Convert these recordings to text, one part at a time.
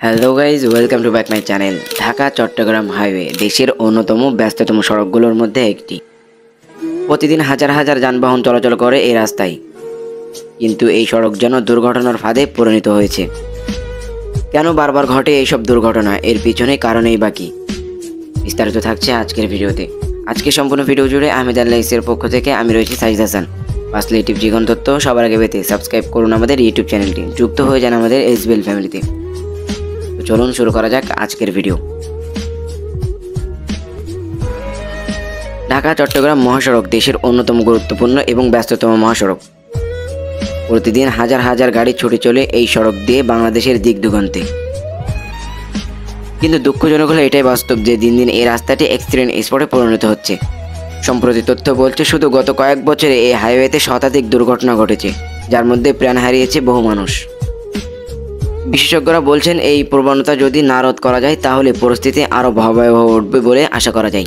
Hello guys, welcome to back my channel. Dhaka Chittagong highway দেশের অন্যতম ব্যস্ততম সড়কগুলোর মধ্যে একটি। প্রতিদিন হাজার হাজার যানবাহন চলাচল করে এই রাস্তায়, কিন্তু এই সড়ক যেন দুর্ঘটনার ফাঁদে পরিণত হয়েছে। কেন বারবার ঘটে এইসব দুর্ঘটনা, এর পিছনে কারণেই বাকি বিস্তারিত থাকছে আজকের ভিডিওতে। আজকে সম্পূর্ণ ভিডিও জুড়ে আহমেদ আল্লাহিসের পক্ষ থেকে আমি রয়েছি সাইদ হাসান। আসলে ইউটিউব জীবন তথ্য সবার আগে পেতে সাবস্ক্রাইব করুন আমাদের ইউটিউব চ্যানেলটি, যুক্ত হয়ে যান আমাদের এসবিএল ফ্যামিলিতে। চলুন শুরু করা যাক আজকের ভিডিও। ঢাকা চট্টগ্রাম মহাসড়ক দেশের অন্যতম গুরুত্বপূর্ণ এবং ব্যস্ততম মহাসড়ক। প্রতিদিন হাজার হাজার গাড়ি ছুটে চলে এই সড়ক দিয়ে বাংলাদেশের দিক দিগন্তে। কিন্তু দুঃখজনক হলো এটাই বাস্তব যে দিন দিন এই রাস্তাটি অ্যাক্সিডেন্ট স্পটে পরিণত হচ্ছে। সম্প্রতি তথ্য বলছে শুধু গত কয়েক বছরে এই হাইওয়েতে শতাধিক দুর্ঘটনা ঘটেছে, যার মধ্যে প্রাণ হারিয়েছে বহু মানুষ। বিশেষজ্ঞরা বলছেন এই প্রবণতা যদি না রোধ করা যায় তাহলে পরিস্থিতি আরও ভয়াবহ উঠবে বলে আশা করা যায়।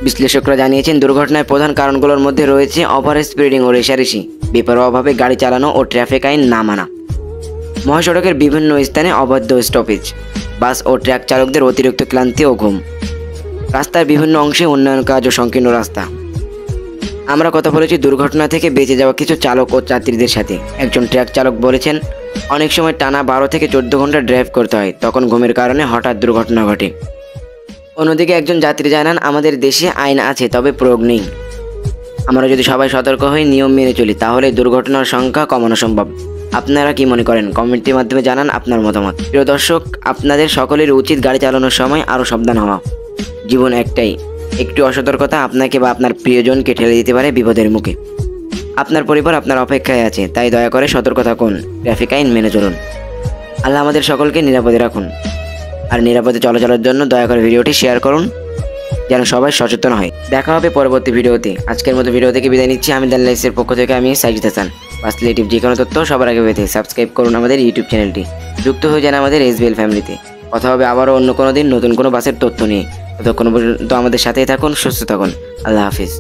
বিশ্লেষকরা জানিয়েছেন দুর্ঘটনার প্রধান কারণগুলোর মধ্যে রয়েছে ওভার স্পিডিং ও রেষারেষি, বেপরোয়াভাবে গাড়ি চালানো ও ট্রাফিক আইন না মানা, মহাসড়কের বিভিন্ন স্থানে অবাধ স্টপেজ, বাস ও ট্রাক চালকদের অতিরিক্ত ক্লান্তি ও ঘুম, রাস্তার বিভিন্ন অংশে উন্নয়ন কাজ ও সংকীর্ণ রাস্তা। আমরা কথা বলেছি দুর্ঘটনা থেকে বেঁচে যাওয়া কিছু চালক ও যাত্রীদের সাথে। একজন ট্রাক চালক বলেছেন, অনেক সময় টানা 12 থেকে 14 ঘন্টা ড্রাইভ করতে হয়, তখন ঘুমের কারণে হঠাৎ দুর্ঘটনা ঘটে। অন্যদিকে একজন যাত্রী জানান, আমাদের দেশে আইন আছে তবে প্রয়োগ নেই। আমরা যদি সবাই সতর্ক হয়ে নিয়ম মেনে চলি তাহলে দুর্ঘটনার সংখ্যা কমানো সম্ভব। আপনারা কি মনে করেন কমেন্টের মাধ্যমে জানান আপনার মতামত। প্রিয় দর্শক, আপনাদের সকলের উচিত গাড়ি চালানোর সময় আরও সাবধান হওয়া। জীবন একটাই, একটু অসতর্কতা আপনাকে বা আপনার প্রিয়জনকে ঠেলে দিতে পারে বিপদের মুখে। আপনার পরিবার আপনার অপেক্ষায় আছে, তাই দয়া করে সতর্ক থাকুন, ট্রাফিক আইন মেনে চলুন। আল্লাহ আমাদের সকলকে নিরাপদে রাখুন। আর নিরাপদে চলাচলের জন্য দয়া করে ভিডিওটি শেয়ার করুন যেন সবাই সচেতন হয়। দেখা হবে পরবর্তী ভিডিওতে। আজকের মতো ভিডিও থেকে বিদায় নিচ্ছি। আহমেদ আল্লাহিসের পক্ষ থেকে আমি সাইদ হাসান। আসলে ইউটিউব যে কোনো তথ্য সবার আগে পেতে সাবস্ক্রাইব করুন আমাদের ইউটিউব চ্যানেলটি, যুক্ত হয়ে যান আমাদের এসবিএল ফ্যামিলিতে। কথা হবে আবারও অন্য কোনো দিন নতুন কোনো বাসের তথ্য নিয়ে। ততক্ষণ পর্যন্ত আমাদের সাথেই থাকুন, সুস্থ থাকুন। আল্লাহ হাফিজ।